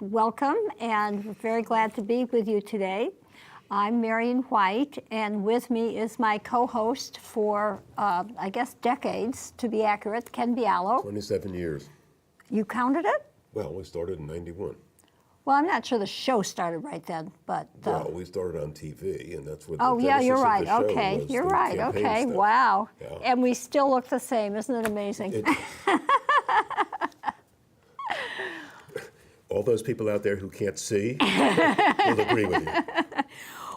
Welcome, and we're very glad to be with you today. I'm Marian White, and with me is my co-host for, I guess, decades, to be accurate, Ken Bialo. 27 years. You counted it? Well, we started in 91. Well, I'm not sure the show started right then, but... Well, we started on TV, and that's what oh, the yeah, genesis you're of right. the show Okay, was, you're the right. campaign Okay, stuff. wow. Yeah. And we still look the same. Isn't it amazing? All those people out there who can't see will agree with you.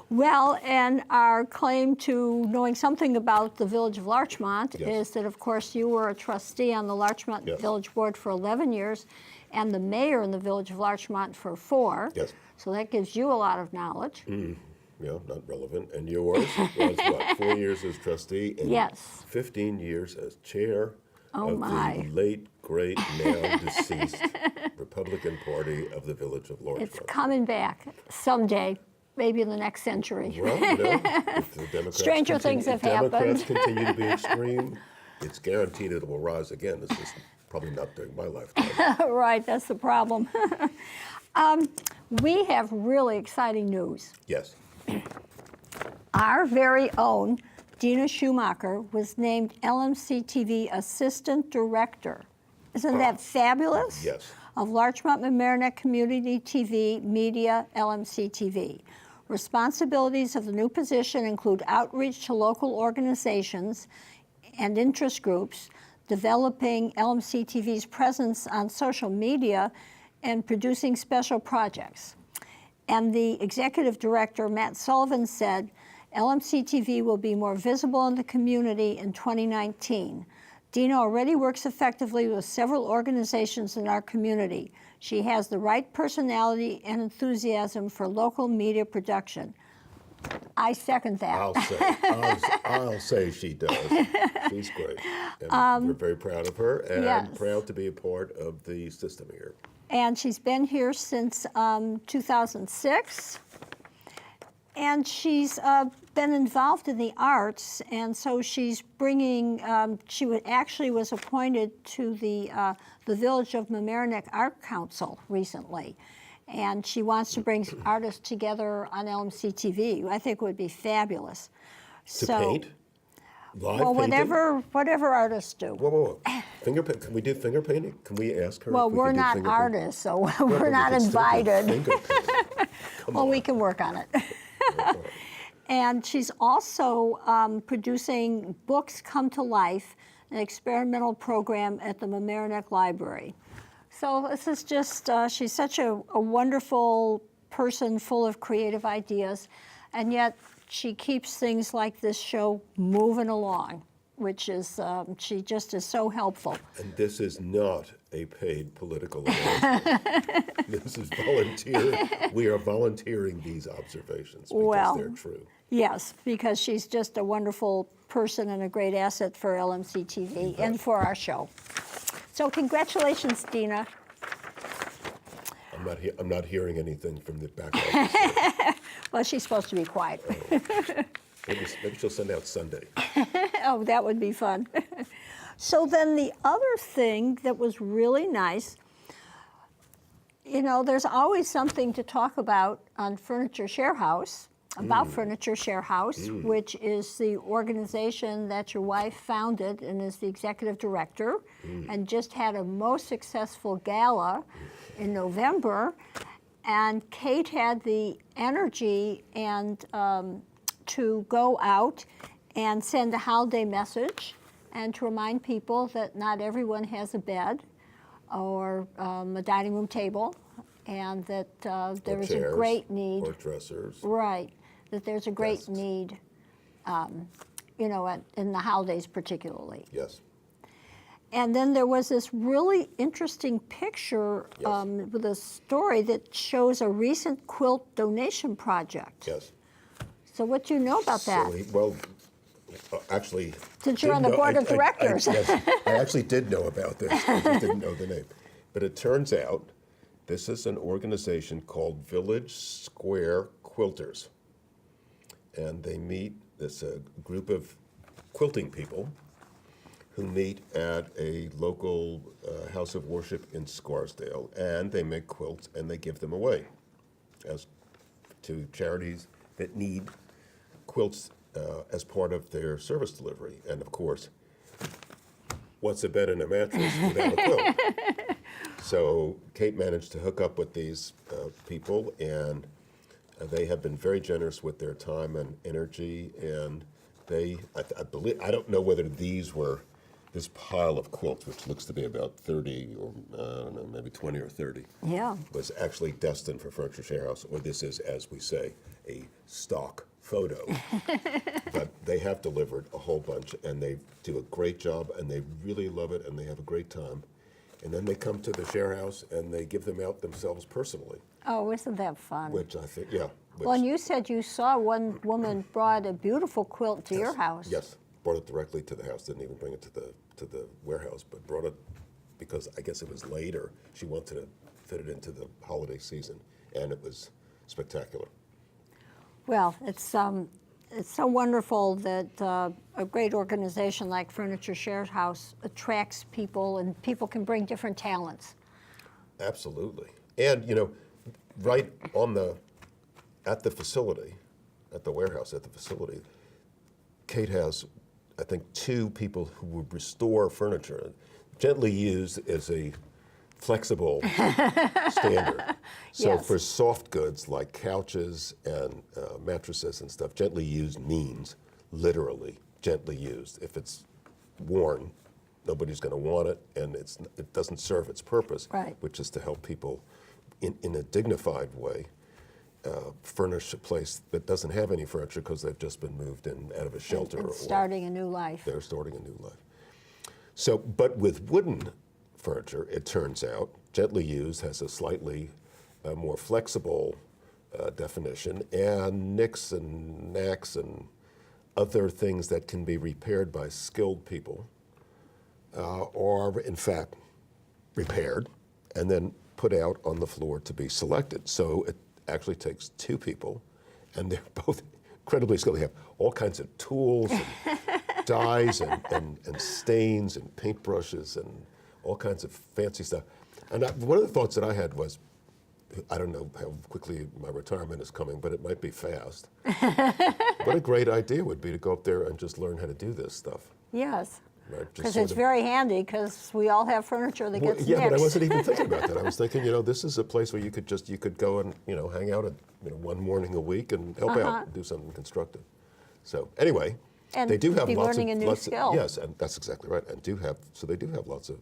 Well, and our claim to knowing something about the village of Larchmont Yes. is that, of course, you were a trustee on the Larchmont Yes. Village Board for 11 years and the mayor in the village of Larchmont for 4. Yes. So that gives you a lot of knowledge. Yeah, not relevant. And yours was what, 4 years as trustee and Yes. 15 years as chair of my. the late, great, now deceased Republican Party of the village of Larchmont. It's coming back someday, maybe in the next century. Well, you know, if the Democrats Stranger things have happened. Democrats continue to be extreme, it's guaranteed it will rise again. This is probably not during my lifetime. Right, that's the problem. We have really exciting news. Yes. Our very own Dina Schumacher was named LMC-TV Assistant Director. Isn't that fabulous? Yes. Of Larchmont Mamaroneck Community TV Media, LMC-TV. Responsibilities of the new position include outreach to local organizations and interest groups, developing LMC-TV's presence on social media, and producing special projects. And the executive director, Matt Sullivan, said, LMC-TV will be more visible in the community in 2019. Dina already works effectively with several organizations in our community. She has the right personality and enthusiasm for local media production. I second that. I'll say she does. She's great. And we're very proud of her and Yes. proud to be a part of the system here. And she's been here since 2006. And she's been involved in the arts, and so she's bringing, actually was appointed to the Village of Mamaroneck Art Council recently. And she wants to bring artists together on LMC-TV. I think it would be fabulous. To paint? Live well, painting? whatever artists do. Whoa. Can we do finger painting? Can we ask her? Well, if we we're can do not finger painting? artists, so Well, we're but not we can still do invited. finger painting. Come Well, on. we can work on it. And she's also producing Books Come to Life, an experimental program at the Mamaroneck Library. So this is just, she's such a wonderful person full of creative ideas, and yet she keeps things like this show moving along, which is, she just is so helpful. And this is not a paid political announcement. This is volunteer. We are volunteering these observations because Well, they're true. Yes, because she's just a wonderful person and a great asset for LMC-TV and for our show. So congratulations, Dina. I'm not hearing anything from the back office. Well, she's supposed to be quiet. Maybe she'll send out Sunday. Oh, that would be fun. So then the other thing that was really nice, you know, there's always something to talk about on Furniture Share House, Furniture Share House, which is the organization that your wife founded and is the executive director, and just had a most successful gala in November. And Kate had the energy and to go out and send a holiday message and to remind people that not everyone has a bed or a dining room table, and that there is a great need. Or dressers. Right, that there's a great Desks. need, you know, in the holidays particularly. Yes. And then there was this really interesting picture Yes. with a story that shows a recent quilt donation project. Yes. So what do you know about that? Actually, Since you're on the board of directors. Yes, I actually did know about this. I just didn't know the name. But it turns out this is an organization called Village Square Quilters. And they meet, this group of quilting people, who meet at a local house of worship in Scarsdale, and they make quilts and they give them away as to charities that need quilts as part of their service delivery. And of course, what's a bed and a mattress without a quilt? So Kate managed to hook up with these people, and they have been very generous with their time and energy. And I believe, I don't know whether these were, this pile of quilts, which looks to be about 30 or I don't know, maybe 20 or 30, Yeah. was actually destined for Furniture Share House, or this is, as we say, a stock photo. But they have delivered a whole bunch, and they do a great job, and they really love it, and they have a great time. And then they come to the share house, and they give them out themselves personally, Oh, isn't that fun? which I think, yeah. Well, and you said you saw one woman brought a beautiful quilt to your house. Yes, brought it directly to the house, didn't even bring it to the warehouse, but brought it because I guess it was later. She wanted to fit it into the holiday season, and it was spectacular. Well, it's so wonderful that a great organization like Furniture Share House attracts people, and people can bring different talents. Absolutely. And, you know, right at the facility, at the warehouse, at the facility, Kate has, I think, 2 people who would restore furniture. Gently used is a flexible standard. So Yes. for soft goods like couches and mattresses and stuff, gently used means literally gently used. If it's worn, nobody's going to want it, and it doesn't serve its purpose, Right. which is to help people in a dignified way furnish a place that doesn't have any furniture because they've just been moved in out of a shelter. And or starting a new life. they're starting a new life. So, but with wooden furniture, it turns out, gently used has a slightly more flexible definition, and nicks and knacks and other things that can be repaired by skilled people are in fact repaired and then put out on the floor to be selected. So it actually takes 2 people, and they're both incredibly skilled. They have all kinds of tools and dyes and stains and paintbrushes and all kinds of fancy stuff. And one of the thoughts that I had was, I don't know how quickly my retirement is coming, but it might be fast. What a great idea would be to go up there and just learn how to do this stuff. Yes. Right? Just Because sort it's of- very handy, because we all have furniture that Well, gets yeah, but I nicked. wasn't even thinking about that. I was thinking, you know, this is a place where you could go and, you know, hang out one morning a week and help out and do something constructive. So anyway, And they do have be lots learning a of new lots skill. Of, yes, and that's exactly right. And they do have lots of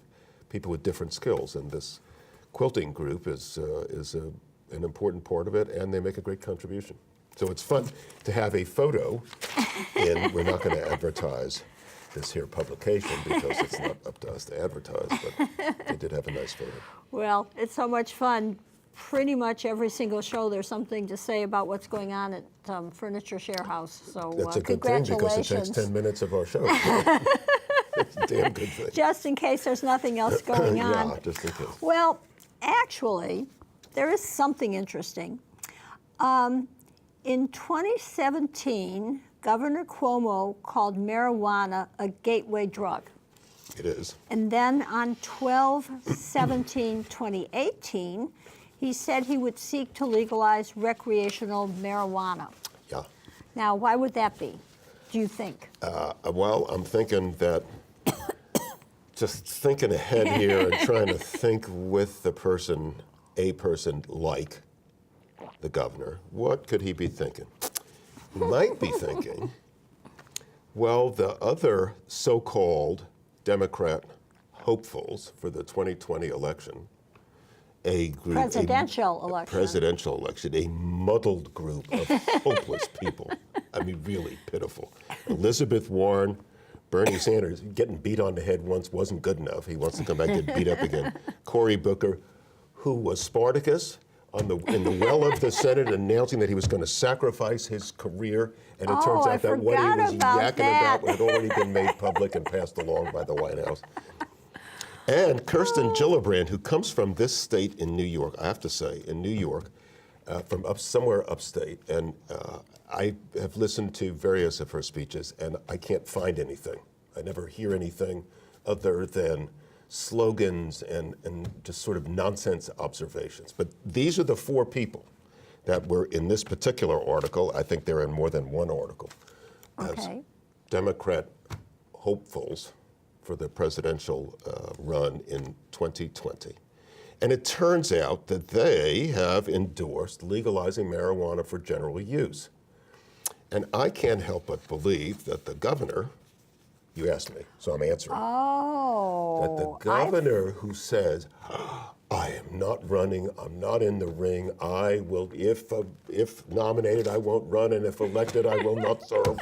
people with different skills, and this quilting group is an important part of it, and they make a great contribution. So it's fun to have a photo, and we're not going to advertise this here publication because it's not up to us to advertise, but they did have a nice photo. Well, it's so much fun. Pretty much every single show, there's something to say about what's going on at Furniture Share House. So That's a good thing because it takes congratulations. 10 minutes of our show. It's a damn good thing. Just in case there's nothing else going on. Yeah, just in case. Well, actually, there is something interesting. In 2017, Governor Cuomo called marijuana a gateway drug. It is. And then on 12/17/2018, he said he would seek to legalize recreational marijuana. Yeah. Now, why would that be, do you think? Well, I'm thinking that, just thinking ahead here and trying to think with a person like the governor, what could he be thinking? He might be thinking, well, the other so-called Democrat hopefuls for the 2020 election, a group, Presidential election. a muddled group of hopeless people. I mean, really pitiful. Elizabeth Warren, Bernie Sanders, getting beat on the head once wasn't good enough. He wants to come back and get beat up again. Cory Booker, who was Spartacus in the well of the Senate, announcing that he was going to sacrifice his career, and it turns I out that what he forgot was about yakking that. about had already been made public and passed along by the White House. And Kirsten Gillibrand, who comes from this state in New York, I have to say, in New York, from somewhere upstate, and I have listened to various of her speeches, and I can't find anything I never hear anything other than slogans and just sort of nonsense observations. But these are the four people that were in this particular article. I think they're in more than one article. As Okay. Democrat hopefuls for the presidential run in 2020. And it turns out that they have endorsed legalizing marijuana for general use. And I can't help but believe that the governor, you asked me, so I'm answering. Oh. That the governor who says, I am not running, I'm not in the ring, I will, if nominated, I won't run, and if elected, I will not serve.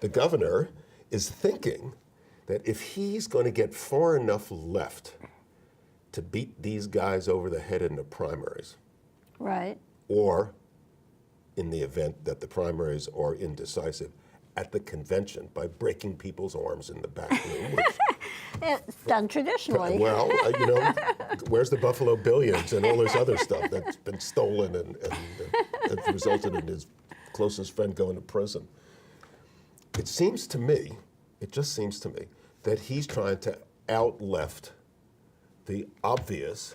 The governor is thinking that if he's going to get far enough left to beat these guys over the head in the primaries, Right. or in the event that the primaries are indecisive, at the convention by breaking people's arms in the back room. Which, It's done traditionally. well, where's the Buffalo Billiards and all this other stuff that's been stolen and has resulted in his closest friend going to prison? It seems to me, it just seems to me, that he's trying to out-left the obvious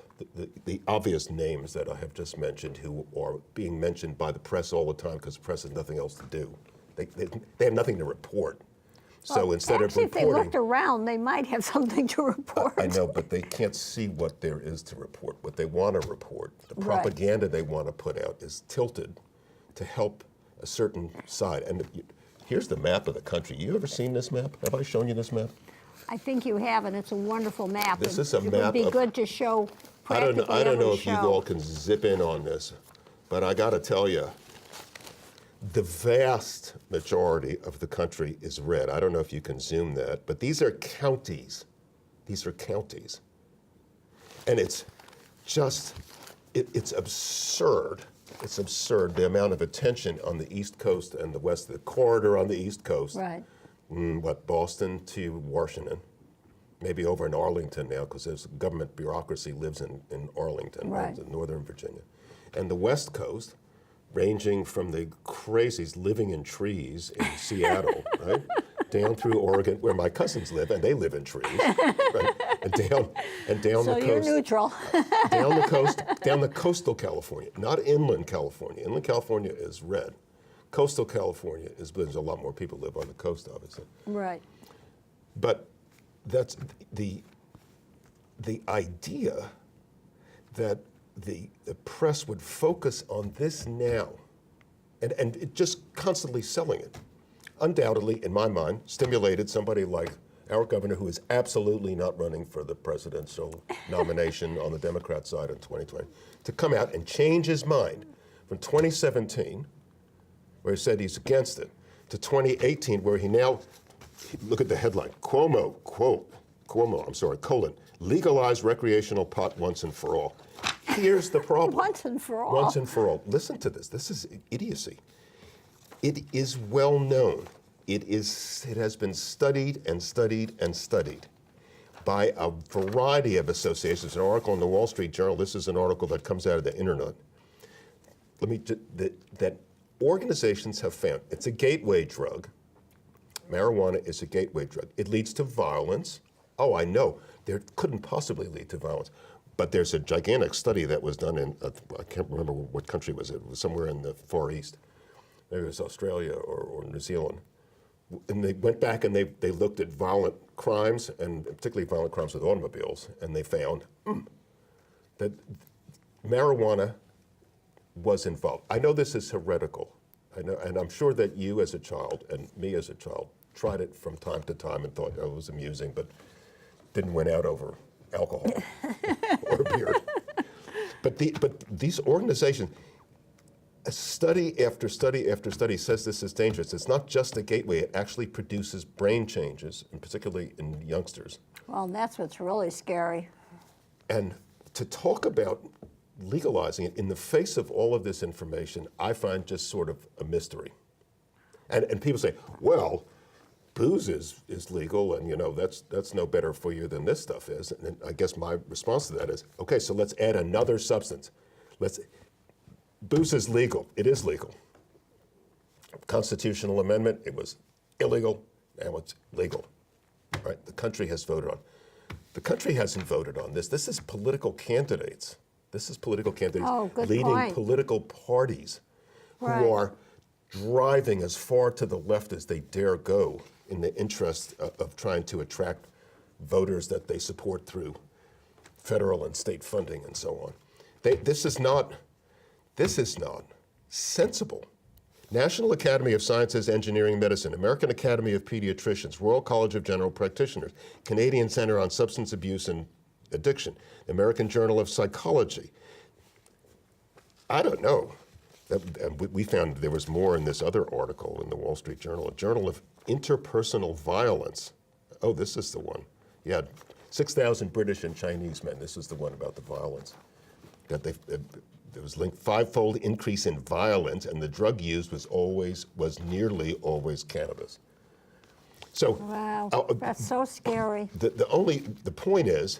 names that I have just mentioned, who are being mentioned by the press all the time because the press has nothing else to do. They have nothing to report. So instead Actually, of if they reporting, looked around, they might have something to report. I know, but they can't see what there is to report, what they want to report. The Right. propaganda they want to put out is tilted to help a certain side. And here's the map of the country. You ever seen this map? Have I shown you this map? I think you have, and it's a wonderful map. This is a It would map be of- good to show I don't know every if you show. all can zip in on this, but I got to tell you, the vast majority of the country is red. I don't know if you can zoom that, but these are counties. These are counties. And it's just, it's absurd. It's absurd, the amount of attention on the East Coast and the West, the corridor on the East Coast. Right. Boston to Washington, maybe over in Arlington now, because there's government bureaucracy lives in Arlington, Right. in Northern Virginia. And the West Coast, ranging from the crazies living in trees in Seattle, right, down through Oregon, where my cousins live, and they live in trees, right, and down So the you're coast, neutral. down the coastal California, not inland California. Inland California is red. Coastal California is, there's a lot more people live on the coast, obviously. Right. But that's the idea that the press would focus on this now and it just constantly selling it, undoubtedly, in my mind, stimulated somebody like our governor, who is absolutely not running for the presidential nomination on the Democrat side in 2020, to come out and change his mind from 2017, where he said he's against it, to 2018, where he now, look at the headline, Cuomo, legalize recreational pot once and for all. Here's the problem. Once and for all. Once and for all. Listen to this. This is idiocy. It is well known. It has been studied and studied and studied by a variety of associations. An article in the Wall Street Journal. This is an article that comes out of the internet. That organizations have found it's a gateway drug. Marijuana is a gateway drug. It leads to violence. Oh, I know. There couldn't possibly lead to violence. But there's a gigantic study that was done in, I can't remember what country was it. It was somewhere in the Far East. Maybe it was Australia or New Zealand. And they went back and they looked at violent crimes, and particularly violent crimes with automobiles, and they found that marijuana was involved. I know this is heretical. I know, and I'm sure that you as a child and me as a child tried it from time to time and thought, oh, it was amusing, but didn't win out over alcohol or beer. But these organizations, study after study after study says this is dangerous. It's not just a gateway, it actually produces brain changes, and particularly in youngsters. Well, that's what's really scary. And to talk about legalizing it in the face of all of this information, I find just sort of a mystery. And people say, well, booze is legal, and that's no better for you than this stuff is. And I guess my response to that is, okay, so let's add another substance. Booze is legal. It is legal. Constitutional amendment, it was illegal. Now it's legal, right? The country has voted on. The country hasn't voted on this. This is political candidates. This is political candidates Oh, good leading point. political parties Right. who are driving as far to the left as they dare go in the interest of trying to attract voters that they support through federal and state funding and so on. This is not sensible. National Academy of Sciences, Engineering, Medicine, American Academy of Pediatricians, Royal College of General Practitioners, Canadian Center on Substance Abuse and Addiction, American Journal of Psychology. I don't know. And we found there was more in this other article in the Wall Street Journal, a Journal of Interpersonal Violence. Oh, this is the one. Yeah, 6,000 British and Chinese men. This is the one about the violence. That there was linked fivefold increase in violence, and the drug used was nearly always cannabis. So, Wow, that's so scary. the point is,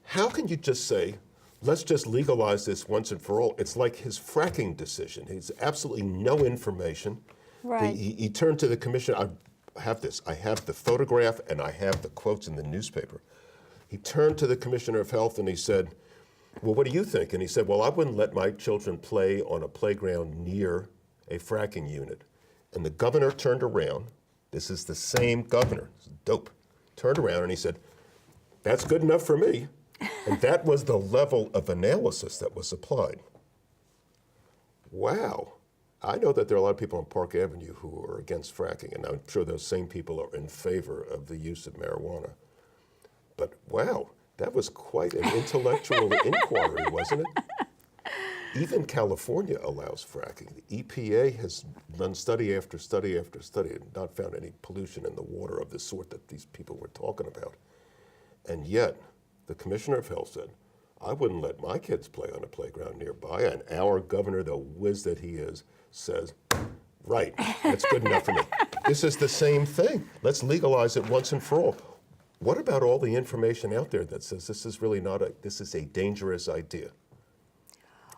how can you just say, let's just legalize this once and for all? It's like his fracking decision. He's absolutely no information. Right. He turned to the commission. I have this. I have the photograph and I have the quotes in the newspaper. He turned to the Commissioner of Health and he said, well, what do you think? And he said, well, I wouldn't let my children play on a playground near a fracking unit. And the governor turned around. This is the same governor. This is dope. Turned around and he said, that's good enough for me. And that was the level of analysis that was applied. Wow. I know that there are a lot of people on Park Avenue who are against fracking, and I'm sure those same people are in favor of the use of marijuana. But wow, that was quite an intellectual inquiry, wasn't it? Even California allows fracking. The EPA has done study after study after study and not found any pollution in the water of the sort that these people were talking about. And yet, the Commissioner of Health said, I wouldn't let my kids play on a playground nearby. And our governor, the whiz that he is, says, right, that's good enough for me. This is the same thing. Let's legalize it once and for all. What about all the information out there that says this is really this is a dangerous idea?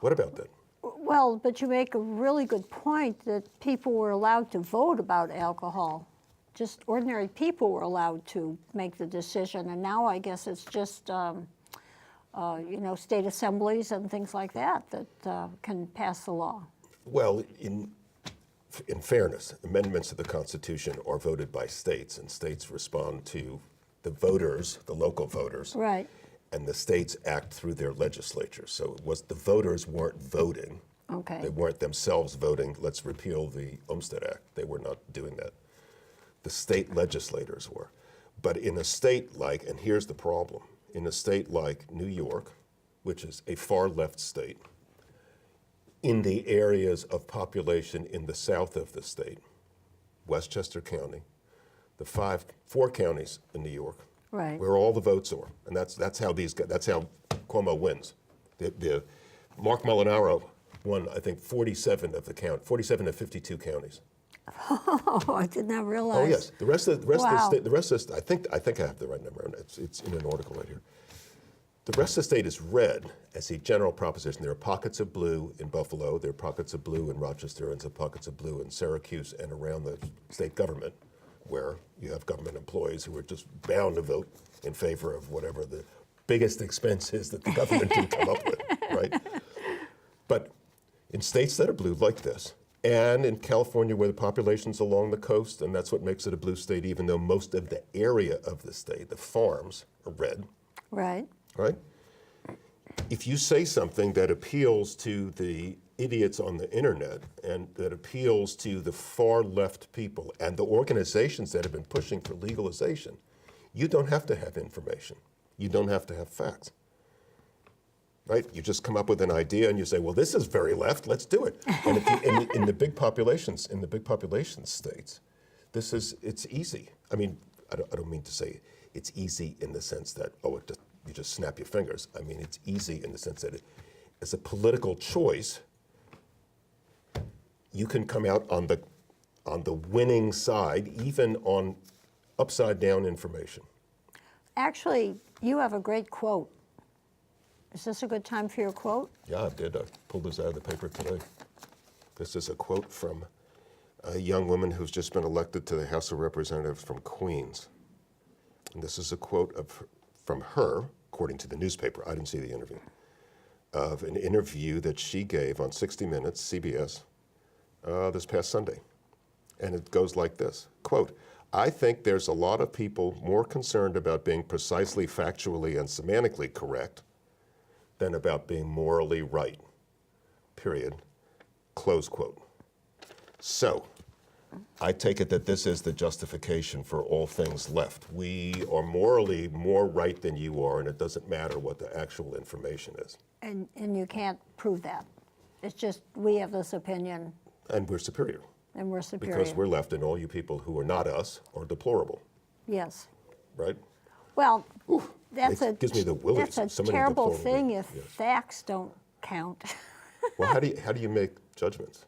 What about that? Well, but you make a really good point that people were allowed to vote about alcohol. Just ordinary people were allowed to make the decision, and now I guess it's just state assemblies and things like that can pass the law. Well, in fairness, amendments to the Constitution are voted by states, and states respond to the voters, the local voters, Right. and the states act through their legislatures. So it was the voters weren't voting. Okay. They weren't themselves voting, let's repeal the Olmstead Act. They were not doing that. The state legislators were. But in a state like, and here's the problem, in a state like New York, which is a far left state, in the areas of population in the south of the state, Westchester County, the four counties in New York, Right. where all the votes are, and that's how Cuomo wins. The Mark Molinaro won, I think, 47 of 52 counties. Oh, I did not realize. Oh yes, the rest of the Wow. state, I think I have the right number, and it's in an article right here. The rest of the state is red as a general proposition. There are pockets of blue in Buffalo, there are pockets of blue in Rochester, and some pockets of blue in Syracuse and around the state government, where you have government employees who are just bound to vote in favor of whatever the biggest expense is that the government can come up with, right? But in states that are blue like this, and in California where the population's along the coast, and that's what makes it a blue state, even though most of the area of the state, the farms, are red, Right. right? If you say something that appeals to the idiots on the internet and that appeals to the far left people and the organizations that have been pushing for legalization, you don't have to have information. You don't have to have facts. Right? You just come up with an idea and you say, well, this is very left, let's do it. And if you, in the big populations, states, it's easy. I mean, I don't mean to say it's easy in the sense that, you just snap your fingers. I mean, it's easy in the sense that as a political choice, you can come out on the winning side, even on upside down information. Actually, you have a great quote. Is this a good time for your quote? Yeah, I did. I pulled this out of the paper today. This is a quote from a young woman who's just been elected to the House of Representatives from Queens. And this is a quote from her, according to the newspaper, I didn't see the interview, of an interview that she gave on 60 Minutes, CBS, this past Sunday. And it goes like this, quote, "I think there's a lot of people more concerned about being precisely, factually, and semantically correct than about being morally right, period," close quote. So, I take it that this is the justification for all things left. We are morally more right than you are, and it doesn't matter what the actual information is. And you can't prove that. It's just, we have this opinion, And we're superior. and we're superior. Because we're left, and all you people who are not us are deplorable, Yes. right? Well, Oof, that's it gives me the willies. that's So a many terrible deplorable- thing if yes. facts don't count. Well, how do you make judgments?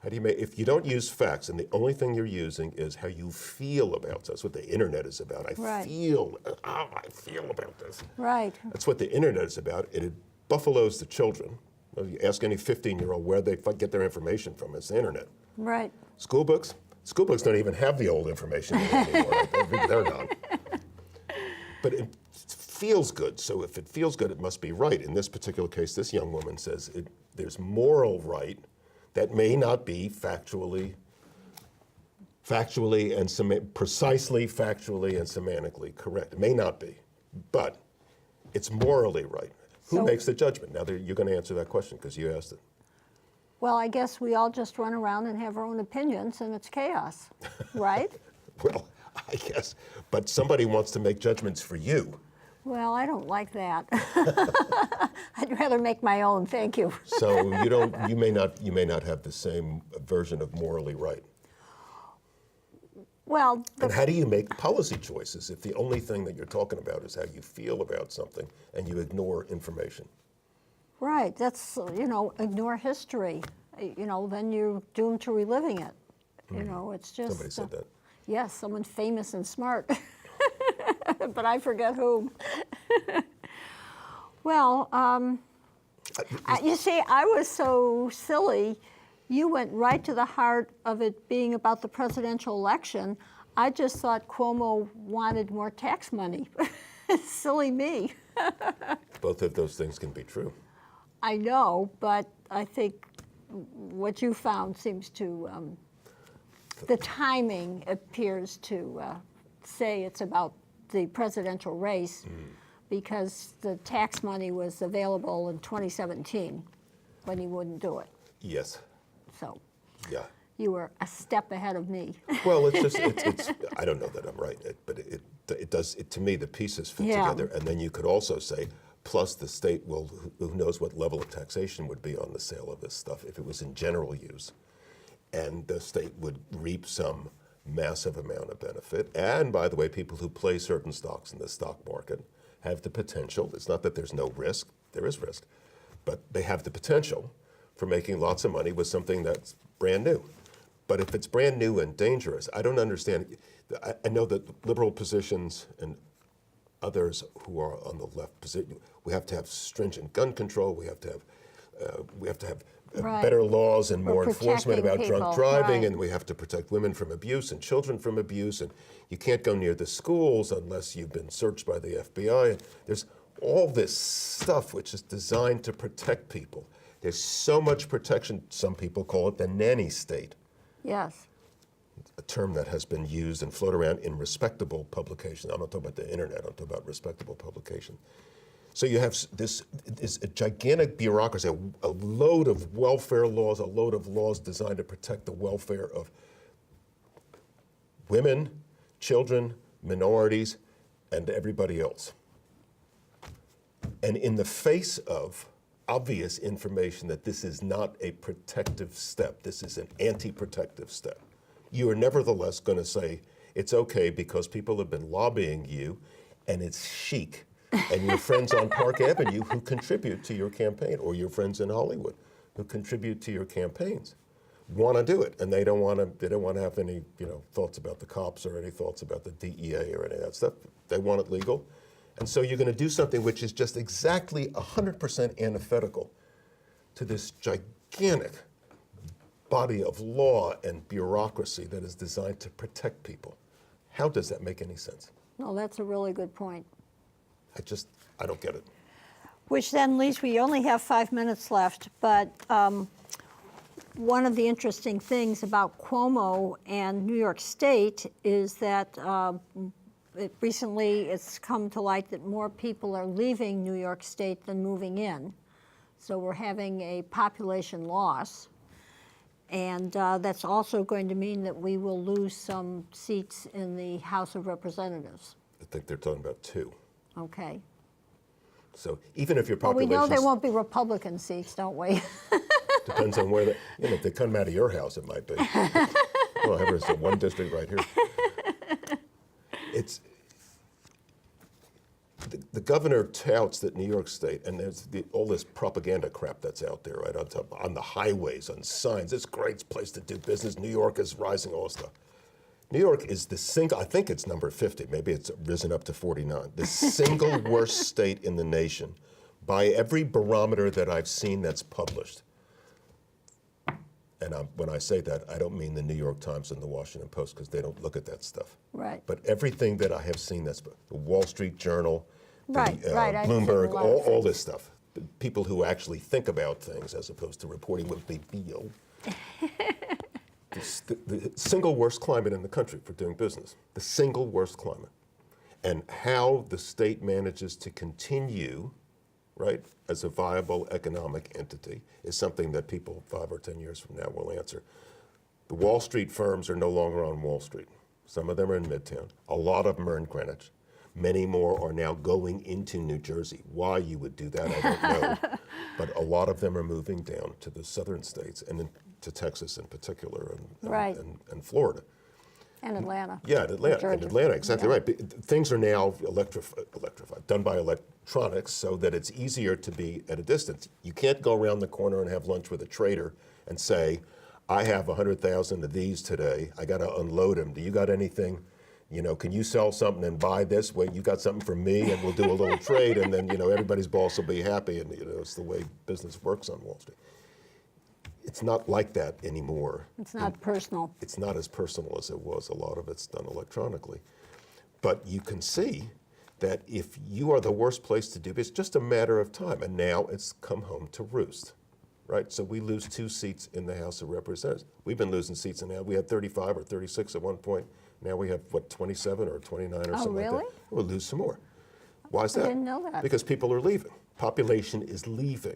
How do you make, if you don't use facts, and the only thing you're using is how you feel about this, that's what the internet is about. I Right. feel about this. Right. That's what the internet is about. It buffaloes the children. Well, you ask any 15-year-old where they get their information from, it's the internet. Right. School books don't even have the old information in it anymore. Right? They're gone. But it feels good, so if it feels good, it must be right. In this particular case, this young woman says there's moral right that may not be precisely, factually, and semantically correct. It may not be, but it's morally right. Who So- makes the judgment? Now, you're going to answer that question because you asked it. Well, I guess we all just run around and have our own opinions, and it's chaos, right? Well, I guess, but somebody wants to make judgments for you. Well, I don't like that. I'd rather make my own, thank you. So you may not have the same version of morally right. Well, And how do you make policy choices if the only thing that you're talking about is how you feel about something and you ignore information? right, that's, ignore history. Then you're doomed to reliving it. It's just. Somebody said that. Yes, someone famous and smart. But I forget whom. Well, you see, I was so silly. You went right to the heart of it being about the presidential election. I just thought Cuomo wanted more tax money. Silly me. Both of those things can be true. I know, but I think what you found seems to, the timing appears to say it's about the presidential race because the tax money was available in 2017 when he wouldn't do it. Yes. So Yeah. you were a step ahead of me. Well, it's I don't know that I'm right, but it does, to me, the pieces fit Yeah. together. And then you could also say, plus the state will, who knows what level of taxation would be on the sale of this stuff if it was in general use. And the state would reap some massive amount of benefit. And by the way, people who play certain stocks in the stock market have the potential, it's not that there's no risk, there is risk, but they have the potential for making lots of money with something that's brand new. But if it's brand new and dangerous, I don't understand. I know that liberal positions and others who are on the left position, we have to have stringent gun control, we have to have Right. better laws and We're more enforcement about protecting drunk people, driving, right. and we have to protect women from abuse and children from abuse, and you can't go near the schools unless you've been searched by the FBI. And there's all this stuff which is designed to protect people. There's so much protection, some people call it the nanny state, Yes. a term that has been used and floated around in respectable publications. I'm not talking about the internet, I'm talking about respectable publication. So you have this a gigantic bureaucracy, a load of welfare laws, a load of laws designed to protect the welfare of women, children, minorities, and everybody else. And in the face of obvious information that this is not a protective step, this is an anti-protective step, you are nevertheless going to say it's okay because people have been lobbying you and it's chic. And your friends on Park Avenue who contribute to your campaign, or your friends in Hollywood who contribute to your campaigns, want to do it, and they don't want to have any thoughts about the cops or any thoughts about the DEA or any of that stuff. They want it legal, and so you're going to do something which is just exactly 100% antithetical to this gigantic body of law and bureaucracy that is designed to protect people. How does that make any sense? No, that's a really good point. I don't get it. Which then leaves, we only have 5 minutes left, but one of the interesting things about Cuomo and New York State is that recently it's come to light that more people are leaving New York State than moving in. So we're having a population loss. And that's also going to mean that we will lose some seats in the House of Representatives. I think they're talking about 2. Okay. So even if your Well, we population know there won't be Republican seats, don't we? depends on where if they come out of your house, it might be. Well, there's one district right here. It's the governor touts that New York State, and there's all this propaganda crap that's out there, right, on the highways, on signs. It's a great place to do business. New York is rising, all this stuff. New York is the single, I think it's number 50, maybe it's risen up to 49, the single worst state in the nation by every barometer that I've seen that's published. And when I say that, I don't mean the New York Times and the Washington Post, because they don't look at that stuff. Right. But everything that I have seen, that's the Wall Street Journal, Right, right. I've seen a Bloomberg, lot of all this stuff. People who actually think about things as opposed to reporting what they feel. The single worst climate in the country for doing business. The single worst climate. And how the state manages to continue, right, as a viable economic entity is something that people 5 or 10 years from now will answer. The Wall Street firms are no longer on Wall Street. Some of them are in Midtown. A lot of them are in Greenwich. Many more are now going into New Jersey. Why you would do that, I don't know. But a lot of them are moving down to the southern states and to Texas in particular Right. and Florida. And Atlanta. Yeah, in Atlanta, Georgia. exactly Yeah. right. Things are now electrified, done by electronics so that it's easier to be at a distance. You can't go around the corner and have lunch with a trader and say, I have 100,000 of these today. I got to unload them. Do you got anything? Can you sell something and buy this? Wait, you got something for me, and we'll do a little trade, and then everybody's boss will be happy, and it's the way business works on Wall Street. It's not like that anymore. It's not personal. It's not as personal as it was. A lot of it's done electronically. But you can see that if you are the worst place to do it, it's just a matter of time, and now it's come home to roost, right? So we lose 2 seats in the House of Representatives. We've been losing seats in the House. We had 35 or 36 at one point. Now we have, 27 or 29 or something really? like that. We'll lose some more. Why is that? I didn't know that. Because people are leaving. Population is leaving,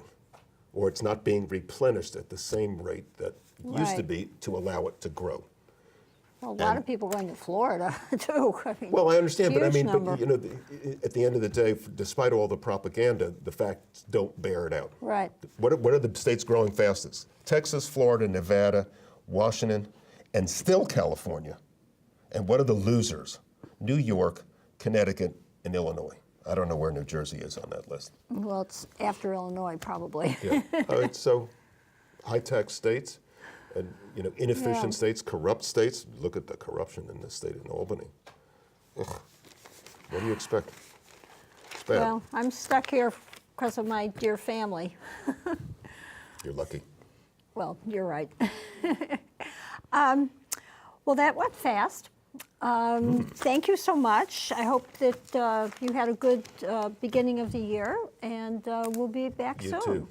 or it's not being replenished at the same rate that it used to Right. be to allow it to grow. Well, a lot of people going to Florida, too. Well, I understand, but I huge mean, number. at the end of the day, despite all the propaganda, the facts don't bear it out. Right. What are the states growing fastest? Texas, Florida, Nevada, Washington, and still California. And what are the losers? New York, Connecticut, and Illinois. I don't know where New Jersey is on that list. Well, it's after Illinois, probably. Yeah. All right, so high-tax states and inefficient Yeah. states, corrupt states. Look at the corruption in the state in Albany. Ugh. What do you expect? It's bad. Well, I'm stuck here because of my dear family. You're lucky. Well, you're right. Well, that went fast. Thank you so much. I hope that you had a good beginning of the year, and we'll be back You soon. too.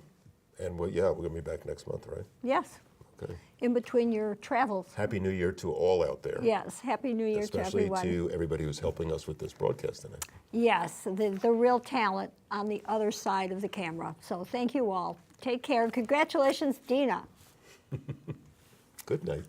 And we're going to be back next month, right? Yes, Okay. in between your travels. Happy New Year to all out there. Yes, Happy New Year to Especially everyone. to everybody who's helping us with this broadcast tonight. Yes, the real talent on the other side of the camera. So thank you all. Take care. Congratulations, Dina. Good night.